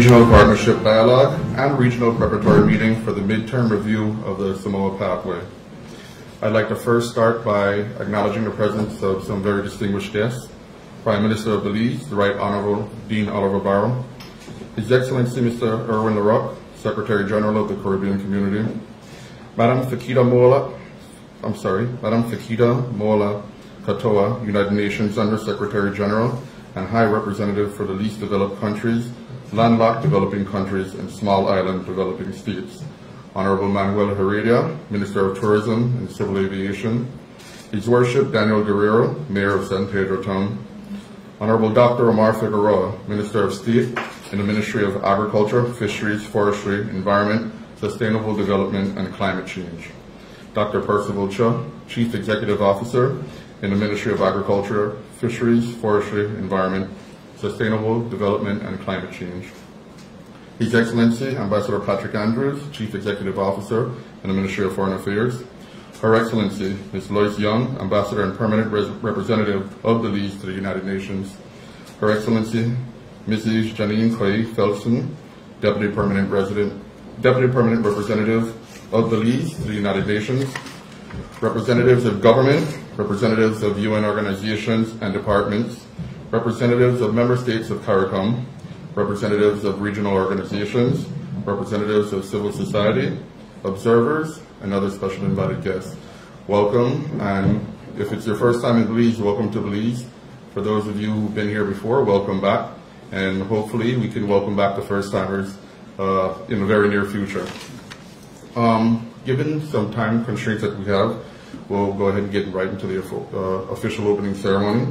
Regional Partnership Dialogue and Regional Preparatory Meeting for the Midterm Review of the Samoa Pathway. I'd like to first start by acknowledging the presence of some very distinguished guests. Prime Minister of Belize, the Right Honorable Dean Oliver Barrow, His Excellency Mr. Erwin LaRocque, Secretary General of the Caribbean Community, Madam Fakita Moala Katoa, United Nations Under Secretary General and High Representative for the Least Developed Countries, Landlocked Developing Countries, and Small Island Developing States, Honorable Manuel Heredia, Minister of Tourism and Civil Aviation, His Worship Daniel Guerrero, Mayor of San Pedro Town, Honorable Dr. Omar Figueroa, Minister of State in the Ministry of Agriculture, Fisheries, Forestry, Environment, Sustainable Development, and Climate Change, Dr. Percival Cha, Chief Executive Officer in the Ministry of Agriculture, Fisheries, Forestry, Environment, Sustainable Development, and Climate Change, His Excellency Ambassador Patrick Andrews, Chief Executive Officer in the Ministry of Foreign Affairs, Her Excellency Ms. Lois Young, Ambassador and Permanent Representative of Belize to the United Nations, Her Excellency Mrs. Janine Caye Felson, Deputy Permanent Representative of Belize to the United Nations, representatives of government, representatives of UN organizations and departments, representatives of member states of CARICOM, representatives of regional organizations, representatives of civil society, observers, and other special invited guests. Welcome, and if it's your first time in Belize, welcome to Belize. For those of you who've been here before, welcome back, and hopefully we can welcome back the first-timers in the very near future. Given some time constraints that we have, we'll go ahead and get right into the official opening ceremony.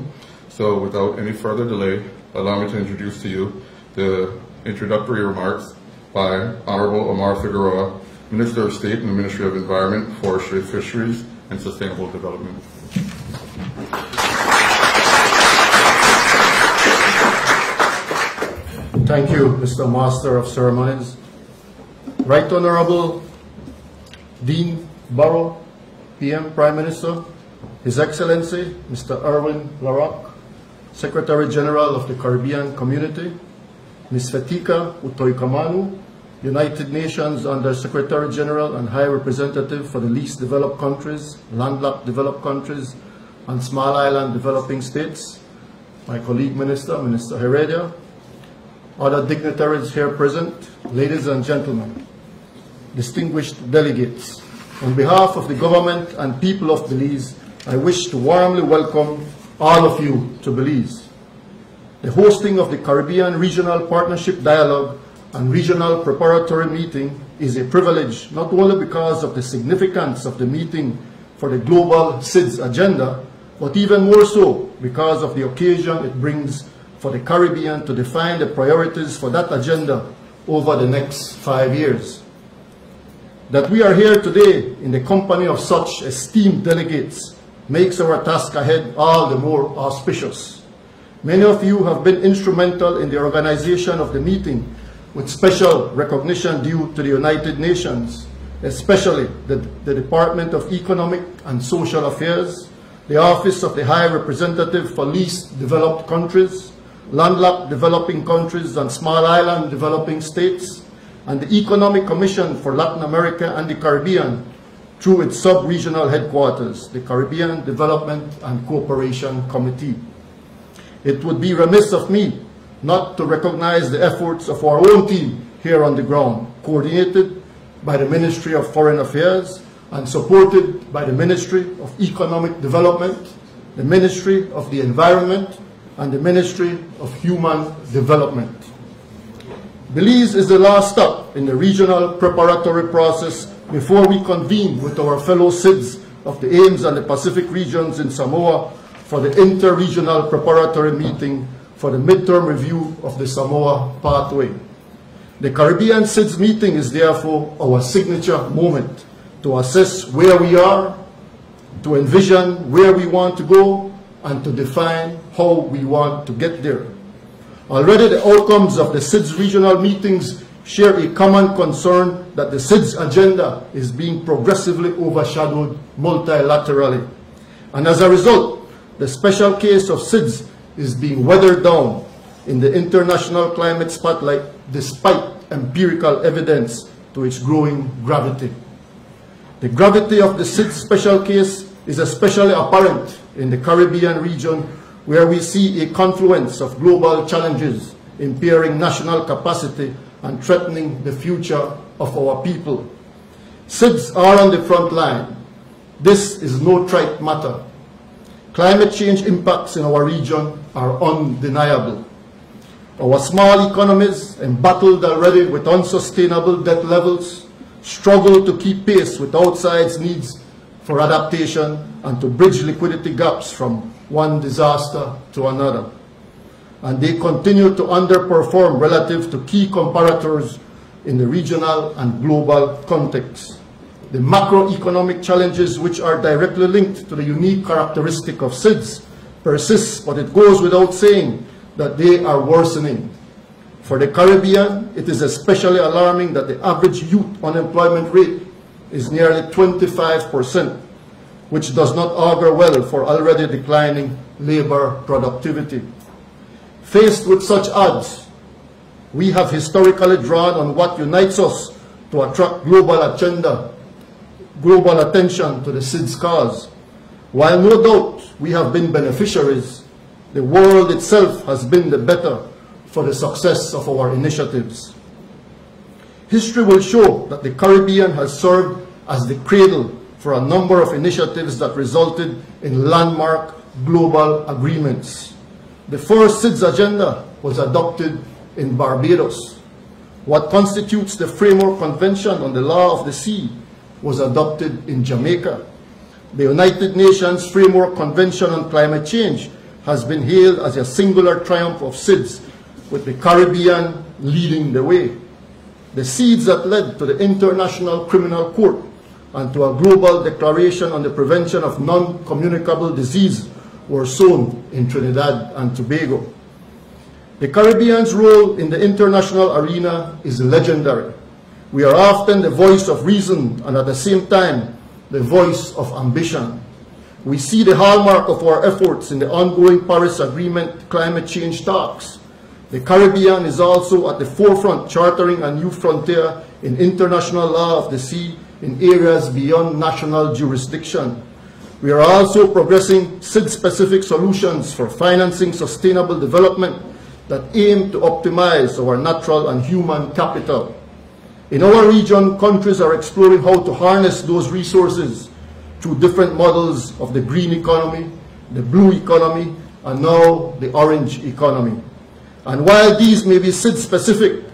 So without any further delay, allow me to introduce to you the introductory remarks by Honorable Omar Figueroa, Minister of State in the Ministry of Environment, Forestry, Fisheries, and Sustainable Development. Thank you, Mr. Master of Ceremonies. Right Honorable Dean Barrow, PM Prime Minister, His Excellency Mr. Erwin LaRocque, Secretary General of the Caribbean Community, Ms. Fatika Utoikamanu, United Nations Under Secretary General and High Representative for the Least Developed Countries, Landlocked Developed Countries, and Small Island Developing States, my colleague Minister Heredia, other dignitaries here present, ladies and gentlemen, distinguished delegates. On behalf of the government and people of Belize, I wish to warmly welcome all of you to Belize. The hosting of the Caribbean Regional Partnership Dialogue and Regional Preparatory Meeting is a privilege not only because of the significance of the meeting for the global SIDS agenda, but even more so because of the occasion it brings for the Caribbean to define the priorities for that agenda over the next 5 years. That we are here today in the company of such esteemed delegates makes our task ahead all the more auspicious. Many of you have been instrumental in the organization of the meeting, with special recognition due to the United Nations, especially the Department of Economic and Social Affairs, the Office of the High Representative for Least Developed Countries, Landlocked Developing Countries and Small Island Developing States, and the Economic Commission for Latin America and the Caribbean through its sub-regional headquarters, the Caribbean Development and Cooperation Committee. It would be remiss of me not to recognize the efforts of our own team here on the ground, coordinated by the Ministry of Foreign Affairs and supported by the Ministry of Economic Development, the Ministry of the Environment, and the Ministry of Human Development. Belize is the last stop in the regional preparatory process before we convene with our fellow SIDS of the AIMS and the Pacific regions in Samoa for the inter-regional preparatory meeting for the midterm review of the Samoa Pathway. The Caribbean SIDS meeting is therefore our signature moment to assess where we are, to envision where we want to go, and to define how we want to get there. Already the outcomes of the SIDS regional meetings share a common concern that the SIDS agenda is being progressively overshadowed multilaterally. And as a result, the special case of SIDS is being weathered down in the international climate spotlight despite empirical evidence to its growing gravity. The gravity of the SIDS special case is especially apparent in the Caribbean region, where we see a confluence of global challenges impairing national capacity and threatening the future of our people. SIDS are on the front line. This is no trite matter. Climate change impacts in our region are undeniable. Our small economies, embattled already with unsustainable debt levels, struggle to keep pace with outside's needs for adaptation and to bridge liquidity gaps from one disaster to another. And they continue to underperform relative to key comparators in the regional and global context. The macroeconomic challenges, which are directly linked to the unique characteristic of SIDS, persist, but it goes without saying that they are worsening. For the Caribbean, it is especially alarming that the average youth unemployment rate is nearly 25%, which does not augur well for already declining labor productivity. Faced with such odds, we have historically drawn on what unites us to attract global attention to the SIDS cause. While no doubt we have been beneficiaries, the world itself has been the better for the success of our initiatives. History will show that the Caribbean has served as the cradle for a number of initiatives that resulted in landmark global agreements. The first SIDS agenda was adopted in Barbados. What constitutes the Framework Convention on the Law of the Sea was adopted in Jamaica. The United Nations Framework Convention on Climate Change has been hailed as a singular triumph of SIDS, with the Caribbean leading the way. The seeds that led to the International Criminal Court and to a global declaration on the prevention of non-communicable disease were sown in Trinidad and Tobago. The Caribbean's role in the international arena is legendary. We are often the voice of reason and at the same time the voice of ambition. We see the hallmark of our efforts in the ongoing Paris Agreement climate change talks. The Caribbean is also at the forefront, chartering a new frontier in international law of the sea in areas beyond national jurisdiction. We are also progressing SIDS-specific solutions for financing sustainable development that aim to optimize our natural and human capital. In our region, countries are exploring how to harness those resources through different models of the green economy, the blue economy, and now the orange economy. And while these may be SIDS-specific,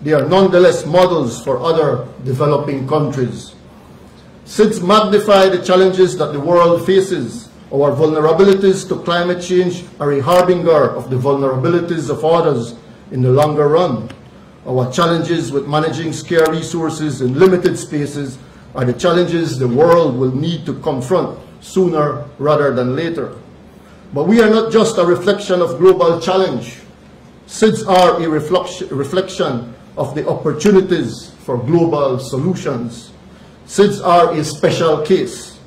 they are nonetheless models for other developing countries. SIDS magnify the challenges that the world faces. Our vulnerabilities to climate change are a harbinger of the vulnerabilities of others in the longer run. Our challenges with managing scarce resources in limited spaces are the challenges the world will need to confront sooner rather than later. But we are not just a reflection of global challenge. SIDS are a reflection of the opportunities for global solutions. SIDS are a special case,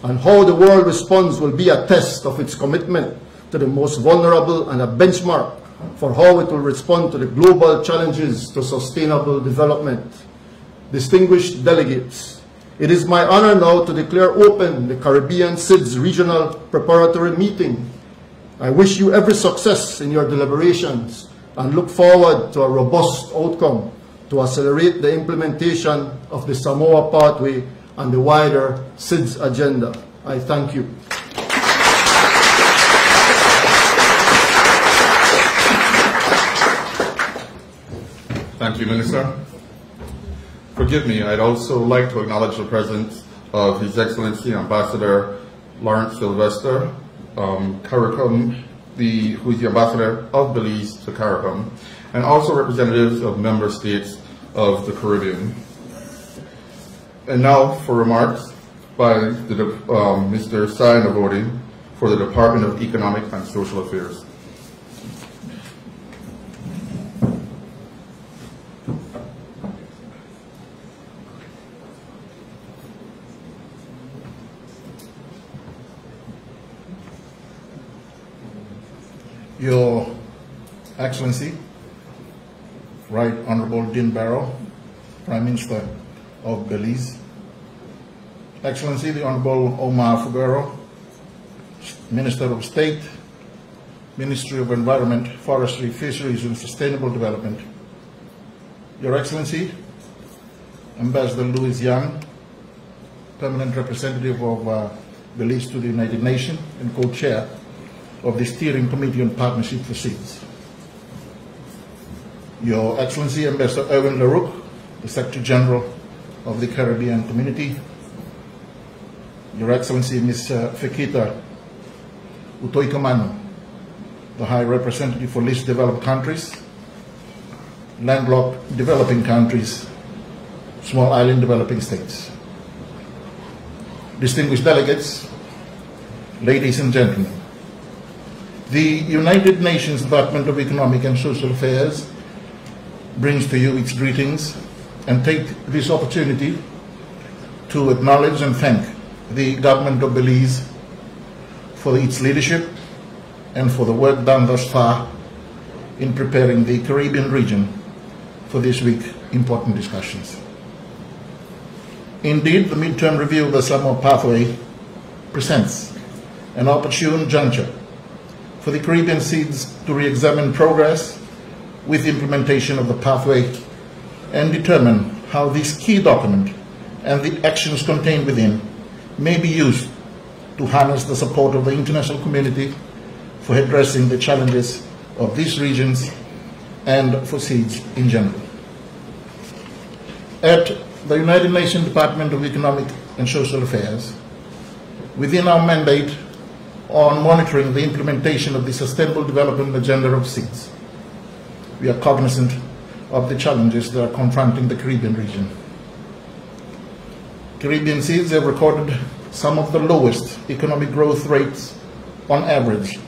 and how the world responds will be a test of its commitment to the most vulnerable and a benchmark for how it will respond to the global challenges to sustainable development. Distinguished delegates, it is my honor now to declare open the Caribbean SIDS Regional Preparatory Meeting. I wish you every success in your deliberations and look forward to a robust outcome to accelerate the implementation of the Samoa pathway and the wider SIDS agenda. I thank you. Thank you, Minister. Forgive me, I'd also like to acknowledge the presence of His Excellency Ambassador Lawrence Sylvester, CARICOM, who is the Ambassador of Belize to CARICOM, and also representatives of member states of the Caribbean. And now for remarks by Mr. Sai Navodi for the Department of Economic and Social Affairs. Your Excellency, Right Honorable Dean Barrow, Prime Minister of Belize, Excellency the Honorable Omar Fugero, Minister of State, Ministry of Environment, Forestry, Fisheries and Sustainable Development, Your Excellency, Ambassador Louis Young, Permanent Representative of Belize to the United Nations and co-chair of the Steering Committee on Partnership for Seeds, Your Excellency Ambassador Erwin LaRouque, the Secretary General of the Caribbean Community, Your Excellency Ms. Fekita Utoikamanu, the High Representative for Least Developed Countries, Landlocked Developing Countries, Small Island Developing States, distinguished delegates, ladies and gentlemen, the United Nations Department of Economic and Social Affairs brings to you its greetings and take this opportunity to acknowledge and thank the government of Belize for its leadership and for the work done thus far in preparing the Caribbean region for this week's important discussions. Indeed, the midterm review of the Samoa pathway presents an opportune juncture for the Caribbean seeds to re-examine progress with implementation of the pathway and determine how this key document and the actions contained within may be used to harness the support of the international community for addressing the challenges of these regions and for seeds in general. At the United Nations Department of Economic and Social Affairs, within our mandate on monitoring the implementation of the Sustainable Development Agenda of seeds, we are cognizant of the challenges that are confronting the Caribbean region. Caribbean seeds have recorded some of the lowest economic growth rates on average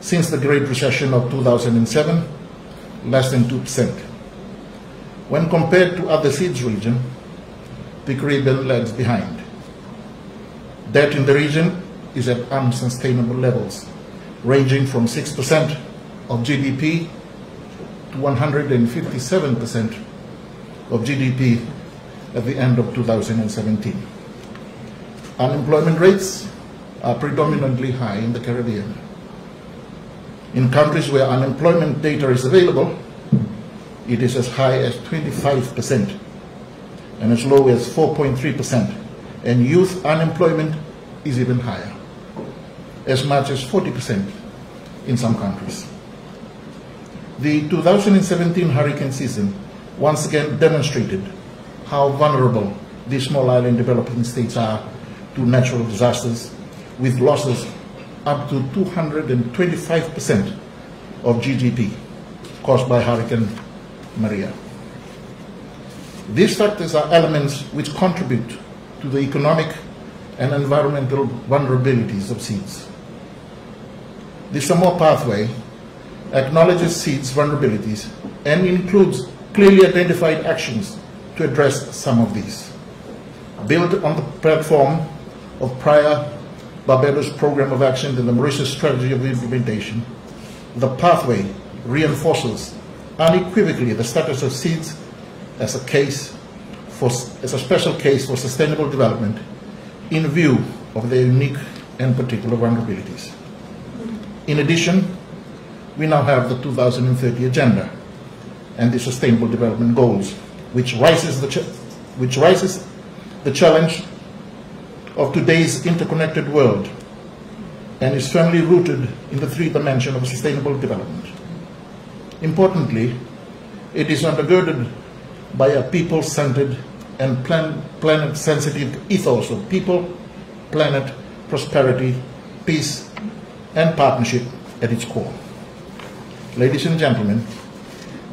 since the Great Recession of 2007, less than 2%. When compared to other seeds regions, the Caribbean lags behind. Debt in the region is at unsustainable levels, ranging from 6% of GDP to 157% of GDP at the end of 2017. Unemployment rates are predominantly high in the Caribbean. In countries where unemployment data is available, it is as high as 25% and as low as 4.3%, and youth unemployment is even higher, as much as 40% in some countries. The 2017 hurricane season once again demonstrated how vulnerable these small island developing states are to natural disasters, with losses up to 225% of GDP caused by Hurricane Maria. These factors are elements which contribute to the economic and environmental vulnerabilities of seeds. The Samoa pathway acknowledges seeds' vulnerabilities and includes clearly identified actions to address some of these. Built on the platform of prior Barbados Program of Action and the Mauritius Strategy of Implementation, the pathway reinforces unequivocally the status of seeds as a special case for sustainable development in view of their unique and particular vulnerabilities. In addition, we now have the 2030 Agenda and the Sustainable Development Goals, which raises the challenge of today's interconnected world and is firmly rooted in the three dimensions of sustainable development. Importantly, it is undergirded by a people-centered and planet-sensitive ethos of people, planet, prosperity, peace, and partnership at its core. Ladies and gentlemen,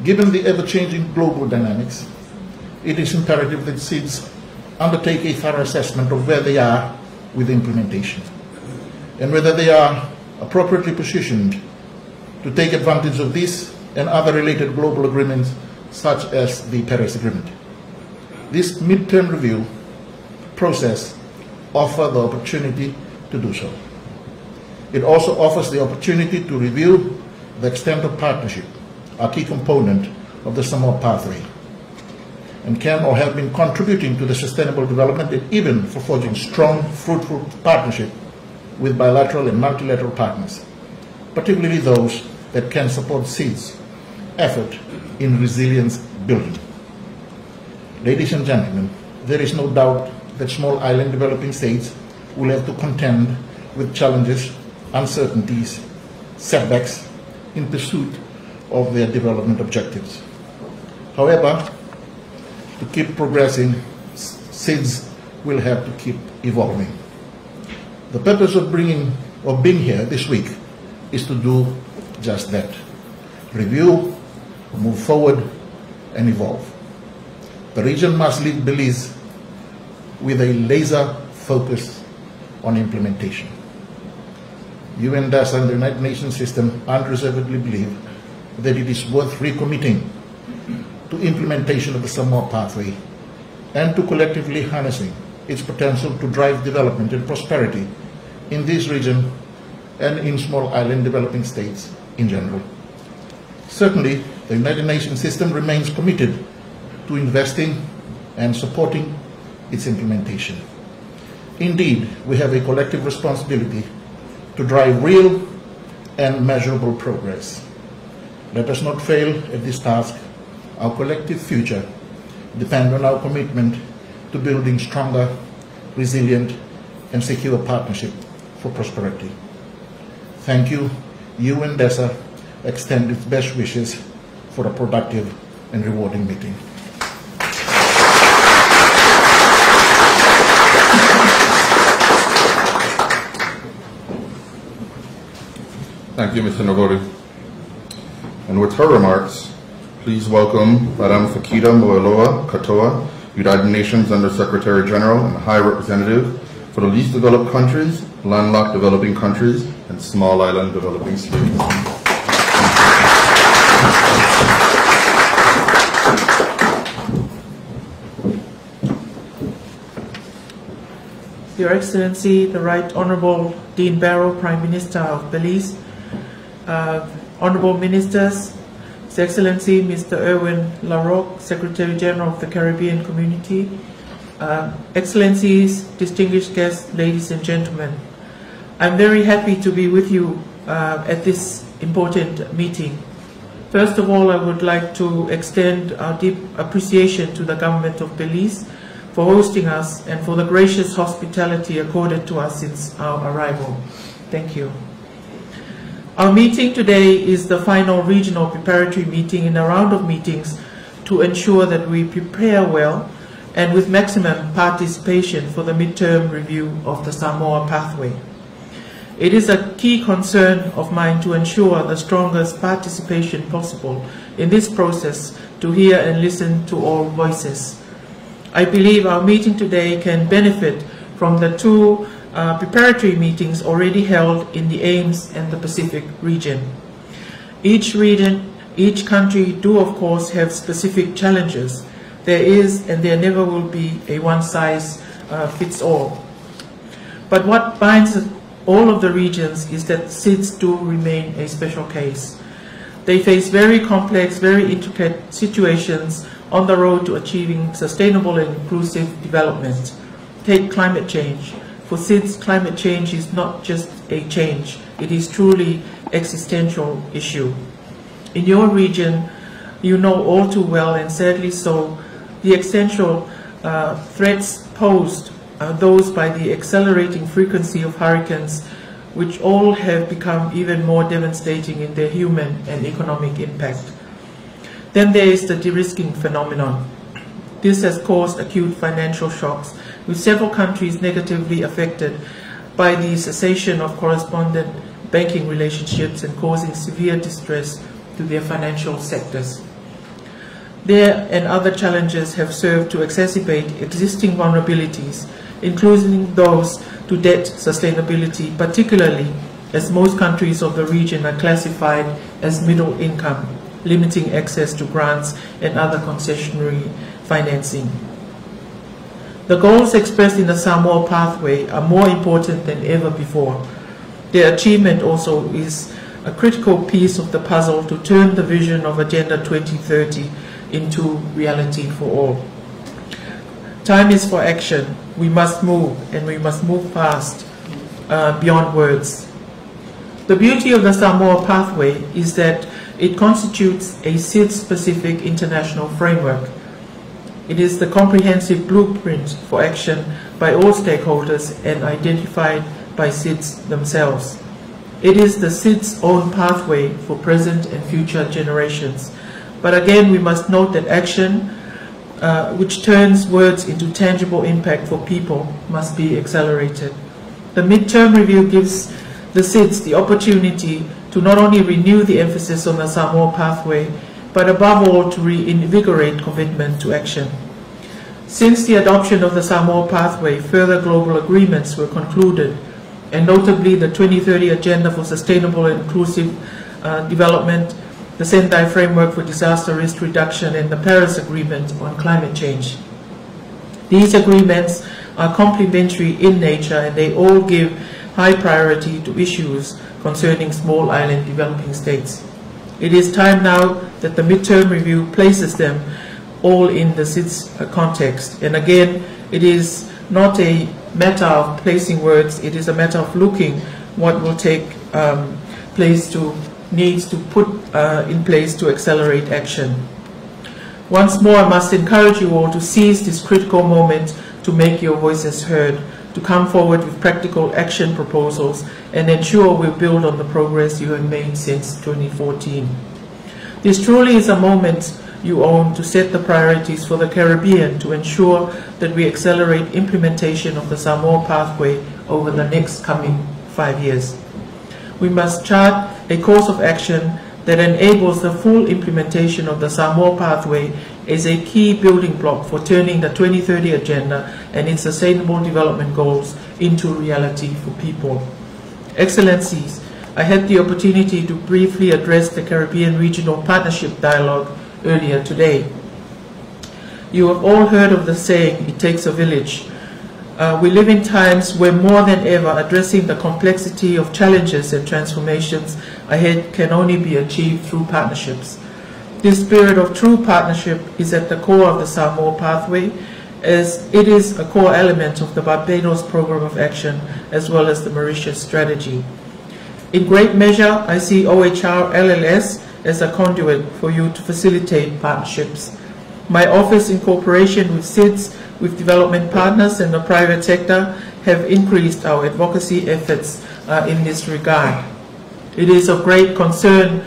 given the ever-changing global dynamics, it is imperative that seeds undertake a thorough assessment of where they are with implementation and whether they are appropriately positioned to take advantage of this and other related global agreements such as the Paris Agreement. This midterm review process offers the opportunity to do so. It also offers the opportunity to review the extent of partnership, a key component of the Samoa pathway, and can or have been contributing to the sustainable development and even for forging strong, fruitful partnership with bilateral and multilateral partners, particularly those that can support SEED's effort in resilience building. Ladies and gentlemen, there is no doubt that small island developing states will have to contend with challenges, uncertainties, setbacks in pursuit of their development objectives. However, to keep progressing, SEEDs will have to keep evolving. The purpose of being here this week is to do just that. Review, move forward, and evolve. The region must lead Belize with a laser focus on implementation. UNDASA and the United Nations system unreservedly believe that it is worth recommitting to implementation of the Samoa pathway and to collectively harnessing its potential to drive development and prosperity in this region and in small island developing states in general. Certainly, the United Nations system remains committed to investing and supporting its implementation. Indeed, we have a collective responsibility to drive real and measurable progress. Let us not fail at this task. Our collective future depends on our commitment to building stronger, resilient, and secure partnership for prosperity. Thank you. UNDASA extend its best wishes for a productive and rewarding meeting. Thank you, Mr. Nogori. And with her remarks, please welcome Madame Fakida Moeloa Katoa, United Nations Under-Secretary General and High Representative for the least developed countries, landlocked developing countries, and small island developing states. Your Excellency, the Right Honorable Dean Barrow, Prime Minister of Belize, Honorable Ministers, His Excellency Mr. Erwin Larocque, Secretary General of the Caribbean Community, Excellencies, distinguished guests, ladies and gentlemen, I'm very happy to be with you at this important meeting. First of all, I would like to extend our deep appreciation to the Government of Belize for hosting us and for the gracious hospitality accorded to us since our arrival. Thank you. Our meeting today is the final regional preparatory meeting in a round of meetings to ensure that we prepare well and with maximum participation for the midterm review of the Samoa pathway. It is a key concern of mine to ensure the strongest participation possible in this process to hear and listen to all voices. I believe our meeting today can benefit from the two preparatory meetings already held in the Ames and the Pacific region. Each region, each country do of course have specific challenges. There is and there never will be a one-size-fits-all. But what binds all of the regions is that SEEDs do remain a special case. They face very complex, very intricate situations on the road to achieving sustainable and inclusive development. Take climate change. For SEEDs, climate change is not just a change, it is truly existential issue. In your region, you know all too well, and sadly so, the existential threats posed are those by the accelerating frequency of hurricanes, which all have become even more devastating in their human and economic impact. Then there is the de-risking phenomenon. This has caused acute financial shocks, with several countries negatively affected by the cessation of correspondent banking relationships and causing severe distress to their financial sectors. There and other challenges have served to exacerbate existing vulnerabilities, including those to debt sustainability, particularly as most countries of the region are classified as middle income, limiting access to grants and other concessionary financing. The goals expressed in the Samoa pathway are more important than ever before. Their achievement also is a critical piece of the puzzle to turn the vision of Agenda 2030 into reality for all. Time is for action. We must move, and we must move fast, beyond words. The beauty of the Samoa pathway is that it constitutes a SIDS-specific international framework. It is the comprehensive blueprint for action by all stakeholders and identified by SIDS themselves. It is the SIDS' own pathway for present and future generations. But again, we must note that action, which turns words into tangible impact for people, must be accelerated. The midterm review gives the SIDS the opportunity to not only renew the emphasis on the Samoa pathway, but above all to reinvigorate commitment to action. Since the adoption of the Samoa pathway, further global agreements were concluded, and notably the 2030 Agenda for Sustainable and Inclusive Development, the Sendai Framework for Disaster Risk Reduction, and the Paris Agreement on Climate Change. These agreements are complementary in nature, and they all give high priority to issues concerning small island developing states. It is time now that the midterm review places them all in the SIDS context. And again, it is not a matter of placing words, it is a matter of looking what will take needs to put in place to accelerate action. Once more, I must encourage you all to seize this critical moment to make your voices heard, to come forward with practical action proposals and ensure we build on the progress you have made since 2014. This truly is a moment you own to set the priorities for the Caribbean to ensure that we accelerate implementation of the Samoa pathway over the next coming 5 years. We must chart a course of action that enables the full implementation of the Samoa pathway as a key building block for turning the 2030 Agenda and its Sustainable Development Goals into reality for people. Excellencies, I had the opportunity to briefly address the Caribbean Regional Partnership Dialogue earlier today. You have all heard of the saying, it takes a village. We live in times where more than ever addressing the complexity of challenges and transformations ahead can only be achieved through partnerships. This spirit of true partnership is at the core of the Samoa pathway, as it is a core element of the Barbados Program of Action as well as the Mauritius strategy. In great measure, I see OHR LLS as a conduit for you to facilitate partnerships. My office, in cooperation with SIDS, with development partners and the private sector, have increased our advocacy efforts in this regard. It is of great concern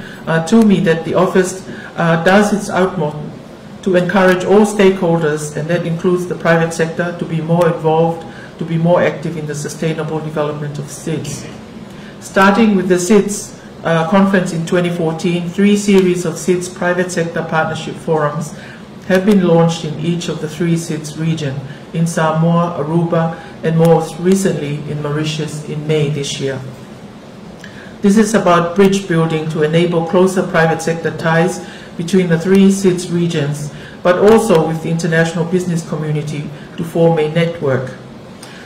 to me that the office does its utmost to encourage all stakeholders, and that includes the private sector, to be more involved, to be more active in the sustainable development of SIDS. Starting with the SIDS conference in 2014, 3 series of SIDS private sector partnership forums have been launched in each of the 3 SIDS regions, in Samoa, Aruba, and most recently in Mauritius in May this year. This is about bridge building to enable closer private sector ties between the 3 SIDS regions, but also with the international business community to form a network.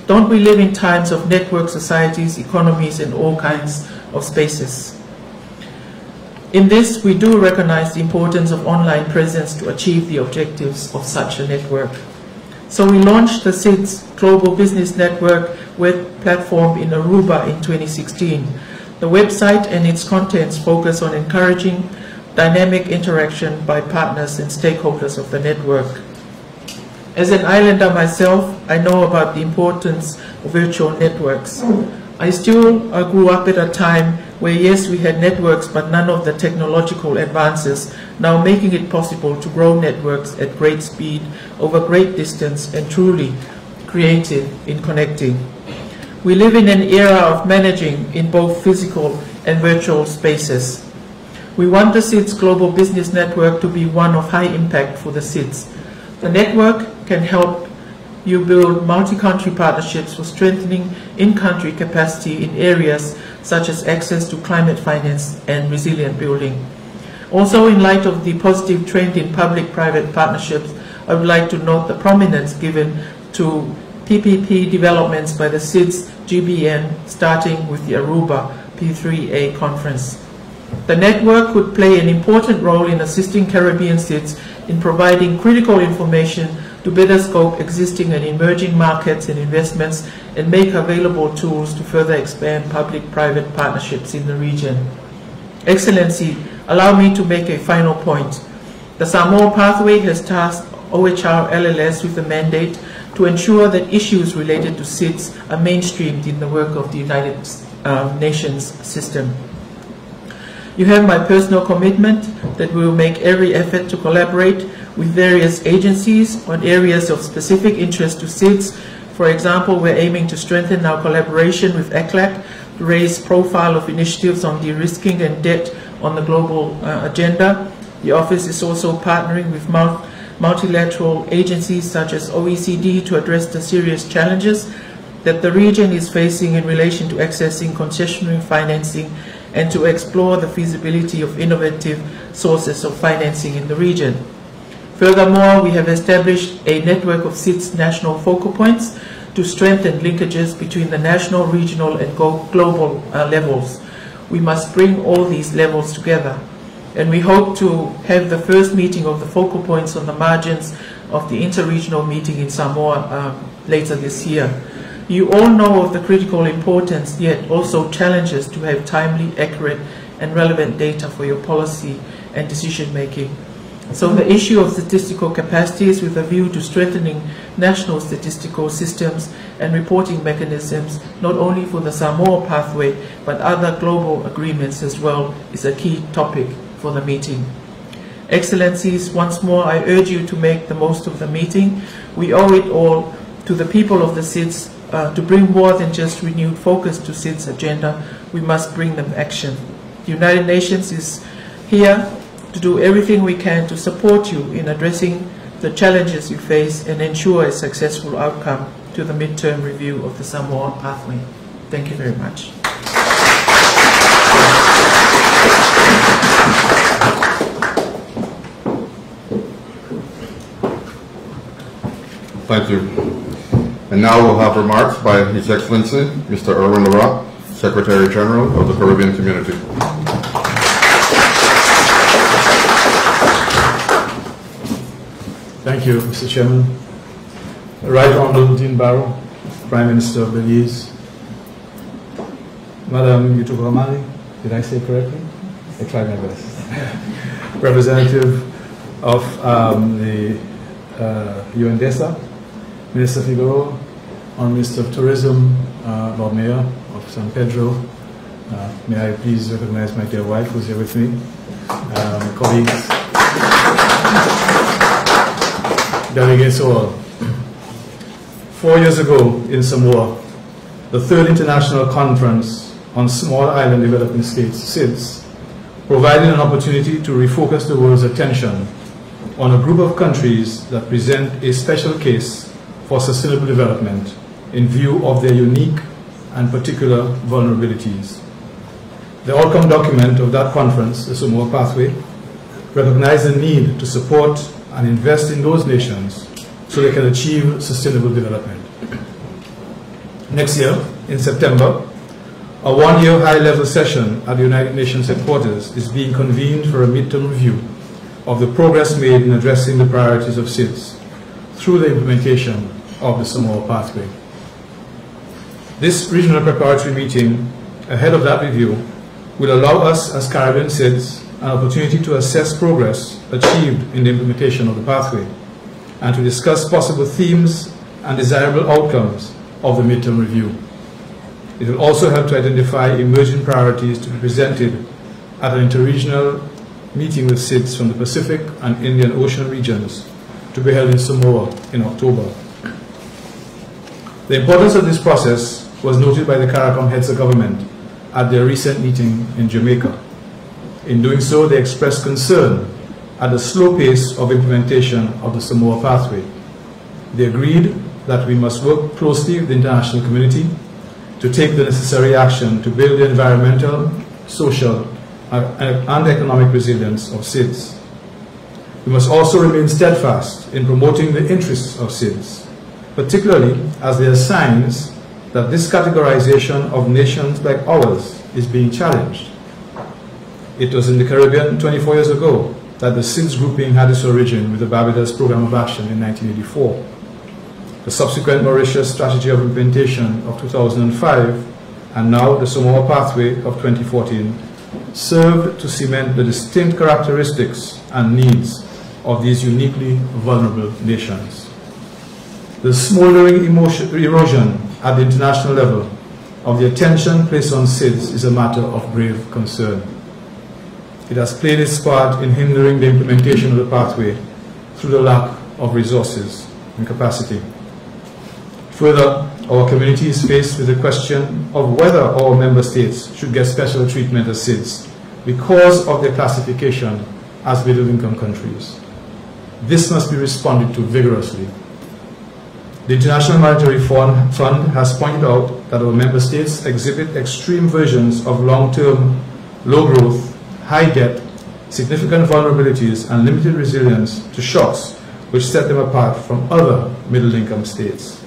Don't we live in times of network societies, economies, and all kinds of spaces? In this, we do recognize the importance of online presence to achieve the objectives of such a network. So we launched the SIDS Global Business Network web platform in Aruba in 2016. The website and its contents focus on encouraging dynamic interaction by partners and stakeholders of the network. As an islander myself, I know about the importance of virtual networks. I still grew up at a time where, yes, we had networks, but none of the technological advances, now making it possible to grow networks at great speed, over great distance, and truly creative in connecting. We live in an era of managing in both physical and virtual spaces. We want the SIDS Global Business Network to be one of high impact for the SIDS. The network can help you build multi-country partnerships for strengthening in-country capacity in areas such as access to climate finance and resilient building. Also, in light of the positive trend in public-private partnerships, I would like to note the prominence given to PPP developments by the SIDS GBN, starting with the Aruba P3A conference. The network could play an important role in assisting Caribbean states in providing critical information to better scope existing and emerging markets and investments and make available tools to further expand public-private partnerships in the region. Excellency, allow me to make a final point. The Samoa Pathway has tasked OHR LLS with the mandate to ensure that issues related to SIDS are mainstreamed in the work of the United Nations system. You have my personal commitment that we will make every effort to collaborate with various agencies on areas of specific interest to SIDS. For example, we're aiming to strengthen our collaboration with ECLAC to raise profile of initiatives on de-risking and debt on the global agenda. The office is also partnering with multilateral agencies such as OECD to address the serious challenges that the region is facing in relation to accessing concessionary financing and to explore the feasibility of innovative sources of financing in the region. Furthermore, we have established a network of SIDS national focal points to strengthen linkages between the national, regional, and global levels. We must bring all these levels together, and we hope to have the first meeting of the focal points on the margins of the interregional meeting in Samoa later this year. You all know of the critical importance, yet also challenges to have timely, accurate, and relevant data for your policy and decision making. So the issue of statistical capacities with a view to strengthening national statistical systems and reporting mechanisms, not only for the Samoa Pathway, but other global agreements as well, is a key topic for the meeting. Excellencies, once more I urge you to make the most of the meeting. We owe it all to the people of the SIDS to bring more than just renewed focus to SIDS agenda. We must bring them action. The United Nations is here to do everything we can to support you in addressing the challenges you face and ensure a successful outcome to the midterm review of the Samoa Pathway. Thank you very much. Thank you. And now we'll have remarks by His Excellency, Mr. Erwin Lara, Secretary General of the Caribbean Community. Thank you, Mr. Chairman. Right Honorable Dean Barrow, Prime Minister of Belize, Madam Yutugamani, did I say correctly? I tried my best. Representative of the UNDESA, Minister Figueroa, Honorable Minister of Tourism, Lord Mayor of San Pedro. May I please recognize my dear wife who's here with me, colleagues, delegates all. 4 years ago in Samoa, the third international conference on small island developing states, SIDS, provided an opportunity to refocus the world's attention on a group of countries that present a special case for sustainable development in view of their unique and particular vulnerabilities. The outcome document of that conference, the Samoa Pathway, recognized the need to support and invest in those nations so they can achieve sustainable development. Next year, in September, a one-year high-level session at the United Nations headquarters is being convened for a midterm review of the progress made in addressing the priorities of SIDS through the implementation of the Samoa Pathway. This regional preparatory meeting ahead of that review will allow us as Caribbean SIDS an opportunity to assess progress achieved in the implementation of the pathway and to discuss possible themes and desirable outcomes of the midterm review. It will also help to identify emerging priorities to be presented at an interregional meeting with SIDS from the Pacific and Indian Ocean regions to be held in Samoa in October. The importance of this process was noted by the CARICOM heads of government at their recent meeting in Jamaica. In doing so, they expressed concern at the slow pace of implementation of the Samoa Pathway. They agreed that we must work closely with the international community to take the necessary action to build the environmental, social, and economic resilience of SIDS. We must also remain steadfast in promoting the interests of SIDS, particularly as there are signs that this categorization of nations like ours is being challenged. It was in the Caribbean 24 years ago that the SIDS grouping had its origin with the Barbados Program of Action in 1984. The subsequent Mauritius Strategy of Implementation of 2005 and now the Samoa Pathway of 2014 served to cement the distinct characteristics and needs of these uniquely vulnerable nations. The smoldering erosion at the international level of the attention placed on SIDS is a matter of grave concern. It has played its part in hindering the implementation of the pathway through the lack of resources and capacity. Further, our community is faced with the question of whether our member states should get special treatment as SIDS because of their classification as middle-income countries. This must be responded to vigorously. The International Monetary Fund has pointed out that our member states exhibit extreme versions of long-term, low growth, high debt, significant vulnerabilities, and limited resilience to shocks which set them apart from other middle-income states.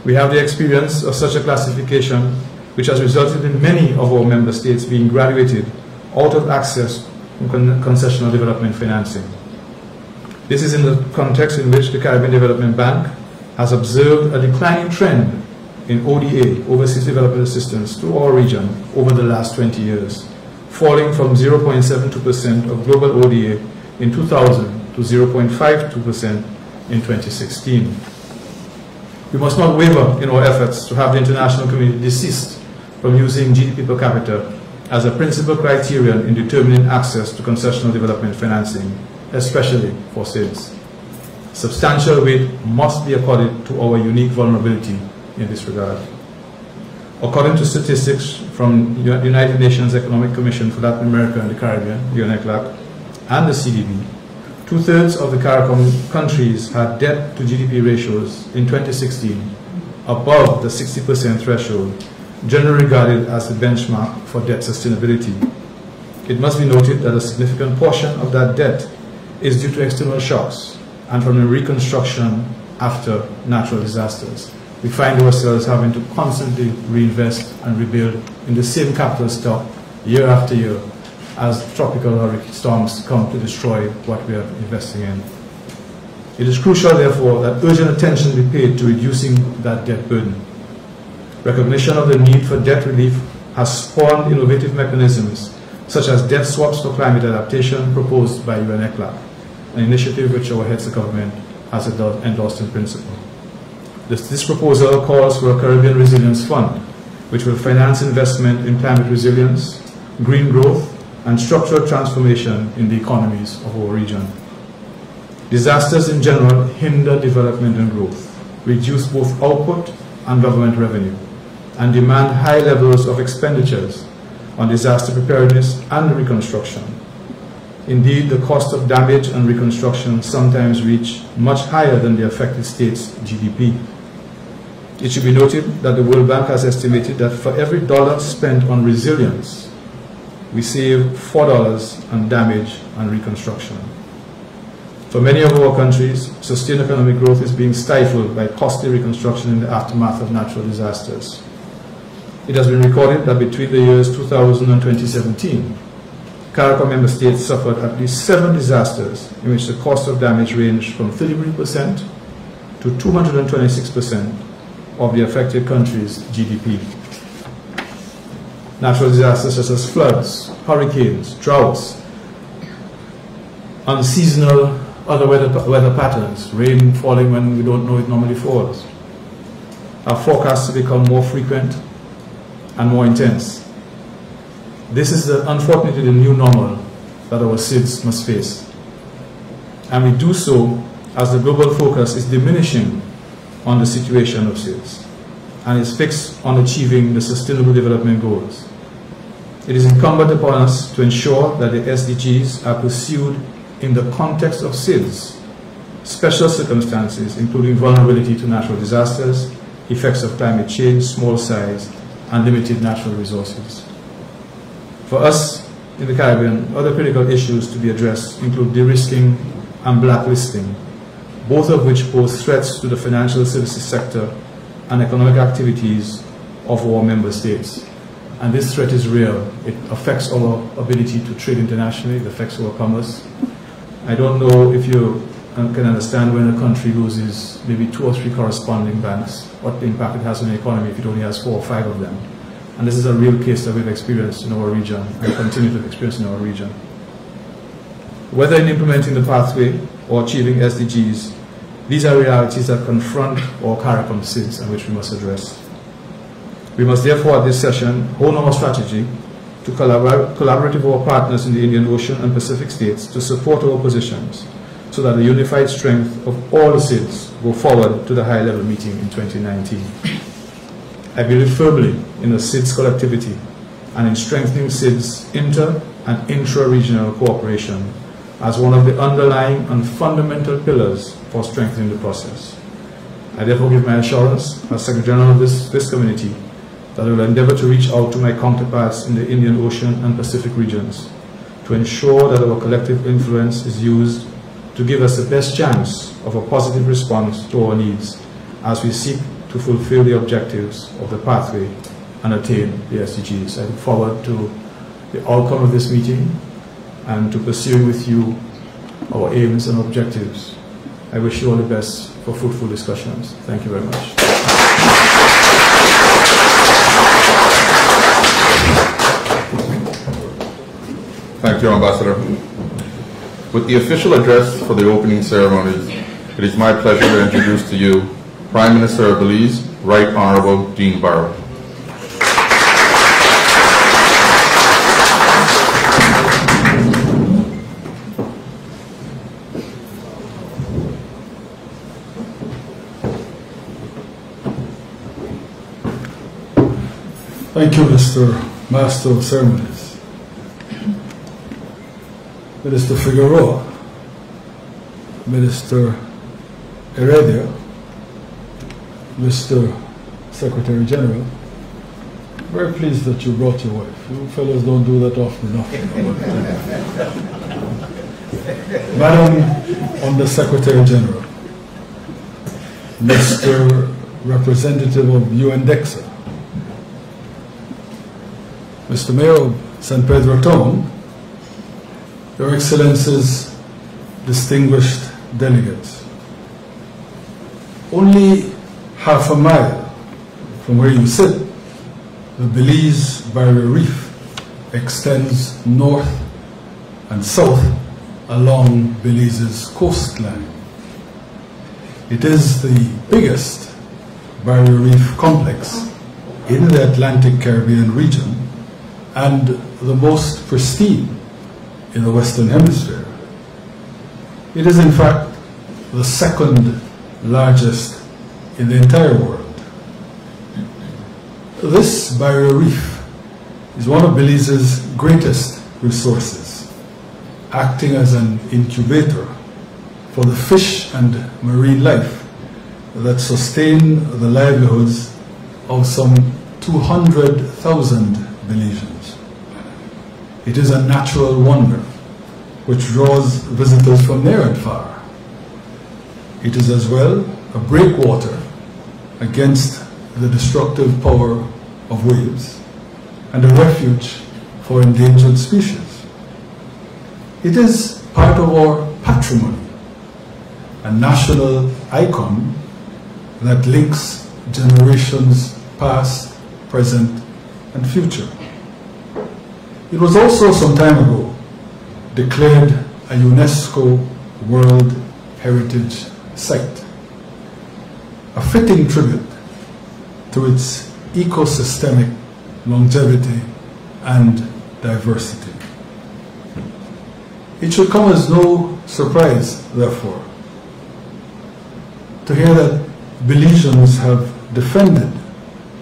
We have the experience of such a classification which has resulted in many of our member states being graduated out of access to concessional development financing. This is in the context in which the Caribbean Development Bank has observed a declining trend in ODA, Overseas Development Assistance, to our region over the last 20 years, falling from 0.72% of global ODA in 2000 to 0.52% in 2016. We must not waver in our efforts to have the international community desist from using GDP per capita as a principal criterion in determining access to concessional development financing, especially for SIDS. Substantial weight must be accorded to our unique vulnerability in this regard. According to statistics from the United Nations Economic Commission for Latin America and the Caribbean, UNECLAC, and the CDB, 2/3 of the CARICOM countries had debt to GDP ratios in 2016 above the 60% threshold, generally regarded as the benchmark for debt sustainability. It must be noted that a significant portion of that debt is due to external shocks and from the reconstruction after natural disasters. We find ourselves having to constantly reinvest and rebuild in the same capital stock year after year as tropical hurricane storms come to destroy what we are investing in. It is crucial, therefore, that urgent attention be paid to reducing that debt burden. Recognition of the need for debt relief has spawned innovative mechanisms such as debt swaps for climate adaptation proposed by UNECLAC, an initiative which our heads of government has endorsed in principle. This proposal calls for a Caribbean Resilience Fund, which will finance investment in climate resilience, green growth, and structural transformation in the economies of our region. Disasters in general hinder development and growth, reduce both output and government revenue, and demand high levels of expenditures on disaster preparedness and reconstruction. Indeed, the cost of damage and reconstruction sometimes reach much higher than the affected state's GDP. It should be noted that the World Bank has estimated that for every dollar spent on resilience, we save $4 on damage and reconstruction. For many of our countries, sustained economic growth is being stifled by costly reconstruction in the aftermath of natural disasters. It has been recorded that between the years 2000 and 2017, CARICOM member states suffered at least 7 disasters in which the cost of damage ranged from 33% to 226% of the affected country's GDP. Natural disasters such as floods, hurricanes, droughts, unseasonal other weather patterns, rain falling when we don't know it normally falls, are forecast to become more frequent and more intense. This is unfortunately the new normal that our SIDS must face. And we do so as the global focus is diminishing on the situation of SIDS and is fixed on achieving the Sustainable Development Goals. It is incumbent upon us to ensure that the SDGs are pursued in the context of SIDS, special circumstances including vulnerability to natural disasters, effects of climate change, small size, and limited natural resources. For us in the Caribbean, other critical issues to be addressed include de-risking and blacklisting, both of which pose threats to the financial services sector and economic activities of our member states. and this threat is real. It affects our ability to trade internationally, it affects our commerce. I don't know if you can understand when a country loses maybe 2 or 3 corresponding banks, what the impact it has on the economy if it only has 4 or 5 of them. And this is a real case that we've experienced in our region and continue to experience in our region. Whether in implementing the pathway or achieving SDGs, these are realities that confront our CARICOM SIDS and which we must address. We must therefore at this session hone our strategy to collaborate with our partners in the Indian Ocean and Pacific states to support our positions so that the unified strength of all the SIDS go forward to the high-level meeting in 2019. I believe firmly in the SIDS collectivity and in strengthening SIDS inter- and intra-regional cooperation as one of the underlying and fundamental pillars for strengthening the process. I therefore give my assurance as Secretary General of this community that I will endeavor to reach out to my counterparts in the Indian Ocean and Pacific regions to ensure that our collective influence is used to give us the best chance of a positive response to our needs as we seek to fulfill the objectives of the pathway and attain the SDGs. I look forward to the outcome of this meeting and to pursuing with you our aims and objectives. I wish you all the best for fruitful discussions. Thank you very much. Thank you, Ambassador. With the official address for the opening ceremonies, it is my pleasure to introduce to you Prime Minister of Belize, Right Honorable Dean Barrow. Thank you, Mr. Master of Ceremonies. Minister Figueroa, Minister Heredia, Mr. Secretary General, very pleased that you brought your wife. You fellows don't do that often enough. Madam Under Secretary General, Mr. Representative of UNDEXA, Mr. Mayor of San Pedro Town, Your Excellencies, distinguished delegates. Only half a mile from where you sit, the Belize Barrier Reef extends north and south along Belize's coastline. It is the biggest barrier reef complex in the Atlantic Caribbean region and the most pristine in the Western Hemisphere. It is in fact the second largest in the entire world. This barrier reef is one of Belize's greatest resources, acting as an incubator for the fish and marine life that sustain the livelihoods of some 200,000 Belizeans. It is a natural wonder which draws visitors from near and far. It is as well a breakwater against the destructive power of waves and a refuge for endangered species. It is part of our patrimony, a national icon that links generations past, present, and future. It was also some time ago declared a UNESCO World Heritage Site, a fitting tribute to its ecosystemic longevity and diversity. It should come as no surprise, therefore, to hear that Belizeans have defended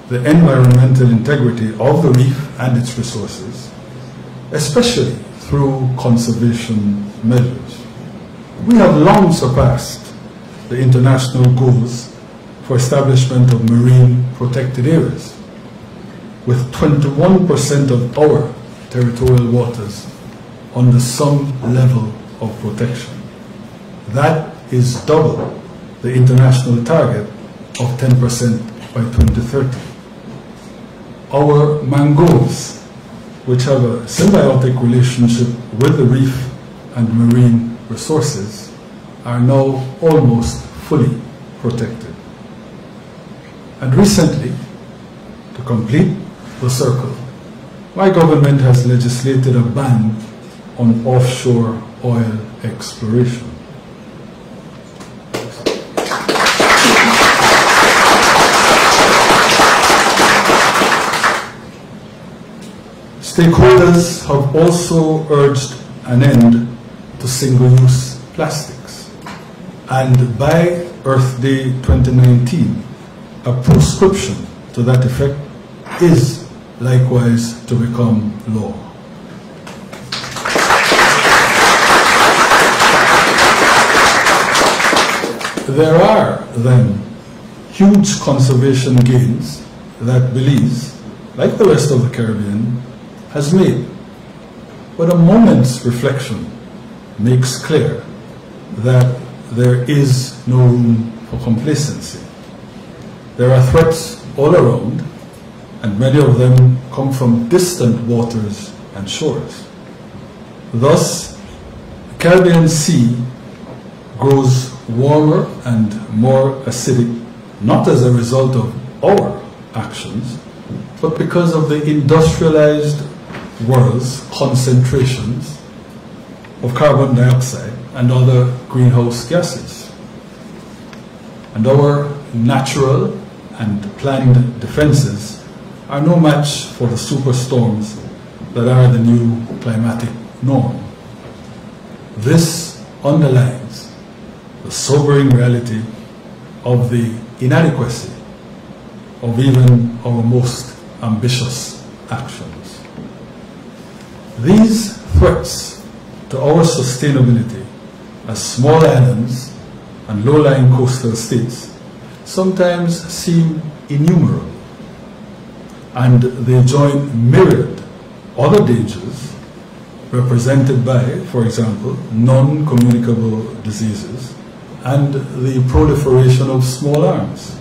the environmental integrity of the reef and its resources, especially through conservation measures. We have long surpassed the international goals for establishment of marine protected areas, with 21% of our territorial waters under some level of protection. That is double the international target of 10% by 2030. our mangroves, which have a symbiotic relationship with the reef and marine resources, are now almost fully protected. And recently, to complete the circle, my government has legislated a ban on offshore oil exploration. Stakeholders have also urged an end to single-use plastics, and by Earth Day 2019, a prescription to that effect is likewise to become law. There are then huge conservation gains that Belize, like the rest of the Caribbean, has made. But a moment's reflection makes clear that there is no room for complacency. There are threats all around, and many of them come from distant waters and shores. Thus, the Caribbean Sea grows warmer and more acidic, not as a result of our actions, but because of the industrialized world's concentrations of carbon dioxide and other greenhouse gases. And our natural and planned defenses are no match for the superstorms that are the new climatic norm. This underlines the sobering reality of the inadequacy of even our most ambitious actions. These threats to our sustainability as small islands and low-lying coastal states sometimes seem innumerable, and they join myriad other dangers represented by, for example, non-communicable diseases and the proliferation of small arms.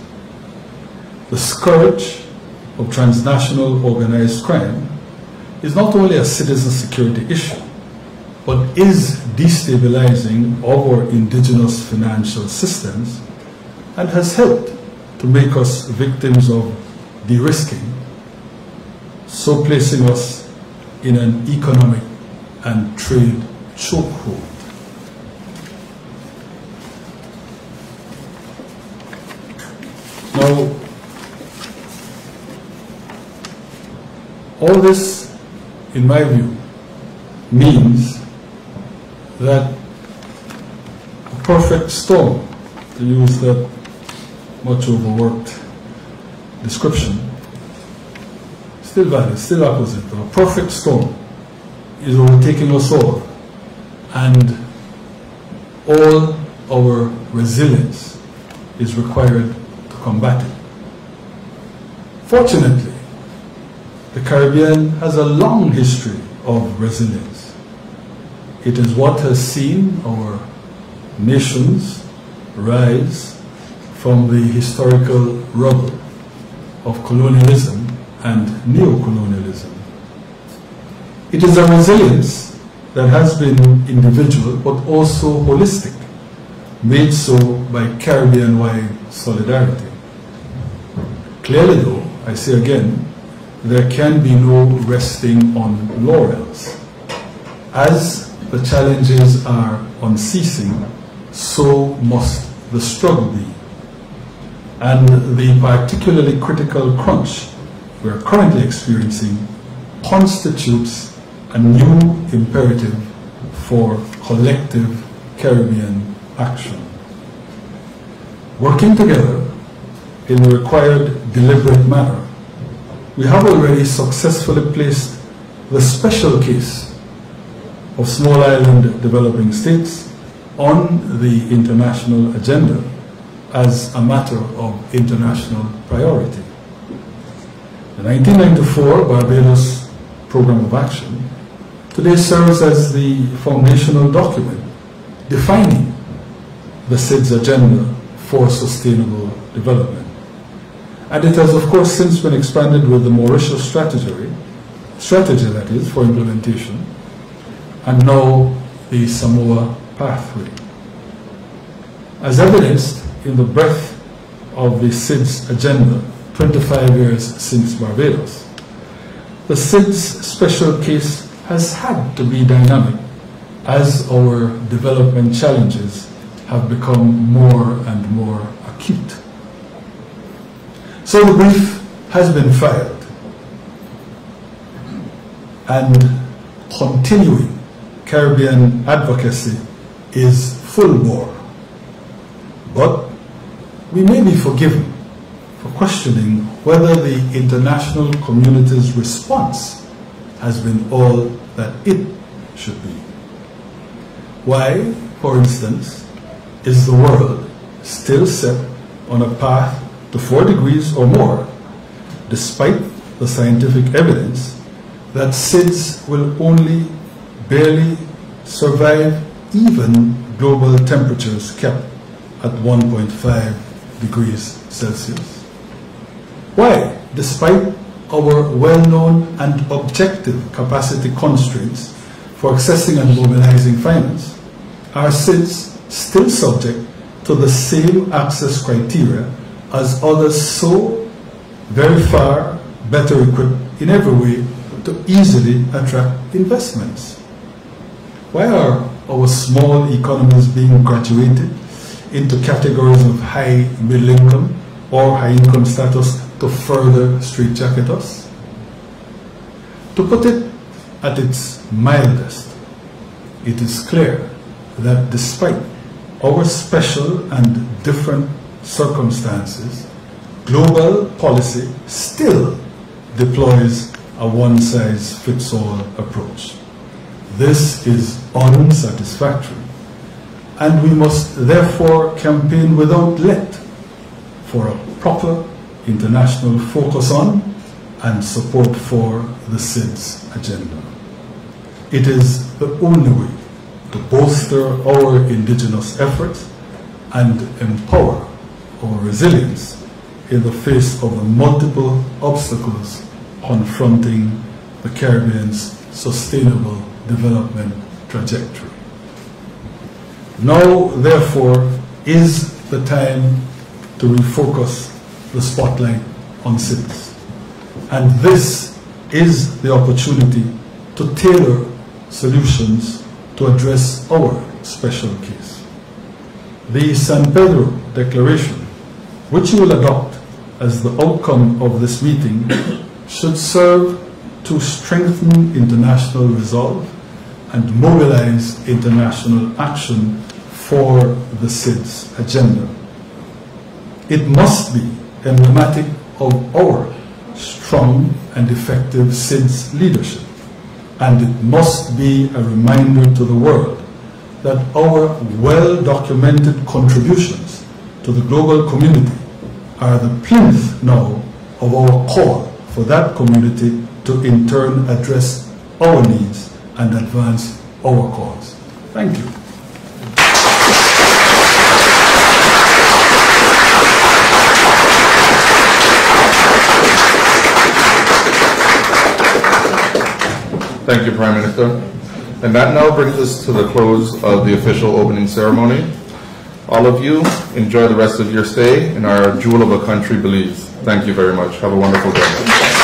The scourge of transnational organized crime is not only a citizen security issue, but is destabilizing our indigenous financial systems and has helped to make us victims of de-risking, so placing us in an economic and trade chokehold. Now, all this, in my view, means that a perfect storm, to use that much overworked description, still valid, still opposite. A perfect storm is overtaking us all, and all our resilience is required to combat it. Fortunately, the Caribbean has a long history of resilience. It is what has seen our nations rise from the historical rubble of colonialism and neo-colonialism. It is a resilience that has been individual but also holistic, made so by Caribbean-wide solidarity. Clearly though, I say again, there can be no resting on laurels. As the challenges are unceasing, so must the struggle be. And the particularly critical crunch we are currently experiencing constitutes a new imperative for collective Caribbean action. Working together in the required deliberate manner, we have already successfully placed the special case of small island developing states on the international agenda as a matter of international priority. The 1994 Barbados Programme of Action today serves as the foundational document defining the SID's agenda for sustainable development. And it has, of course, since been expanded with the Mauritius strategy that is, for implementation, and now the Samoa pathway. As evidenced in the breadth of the SIDS agenda 25 years since Barbados, the SIDS special case has had to be dynamic as our development challenges have become more and more acute. So the brief has been filed, and continuing Caribbean advocacy is full bore. But we may be forgiven for questioning whether the international community's response has been all that it should be. Why, for instance, is the world still set on a path to 4 degrees or more, despite the scientific evidence that SIDS will only barely survive even global temperatures kept at 1.5 degrees Celsius? Why, despite our well-known and objective capacity constraints for accessing and mobilizing finance, are SIDS still subject to the same access criteria as others so very far better equipped in every way to easily attract investments? Why are our small economies being graduated into categories of high middle income or high income status to further straitjacket us? To put it at its mildest, it is clear that despite our special and different circumstances, global policy still deploys a one-size-fits-all approach. This is unsatisfactory, and we must therefore campaign without let for a proper international focus on and support for the SIDS agenda. It is the only way to bolster our indigenous efforts and empower our resilience in the face of the multiple obstacles confronting the Caribbean's sustainable development trajectory. Now, therefore, is the time to refocus the spotlight on SIDS. And this is the opportunity to tailor solutions to address our special case. The San Pedro Declaration, which you will adopt as the outcome of this meeting, should serve to strengthen international resolve and mobilize international action for the SIDS agenda. It must be emblematic of our strong and effective SIDS leadership, and it must be a reminder to the world that our well-documented contributions to the global community are the plinth now of our call for that community to in turn address our needs and advance our cause. Thank you. Thank you, Prime Minister. And that now brings us to the close of the official opening ceremony. All of you, enjoy the rest of your stay in our jewel of a country, Belize. Thank you very much. Have a wonderful day.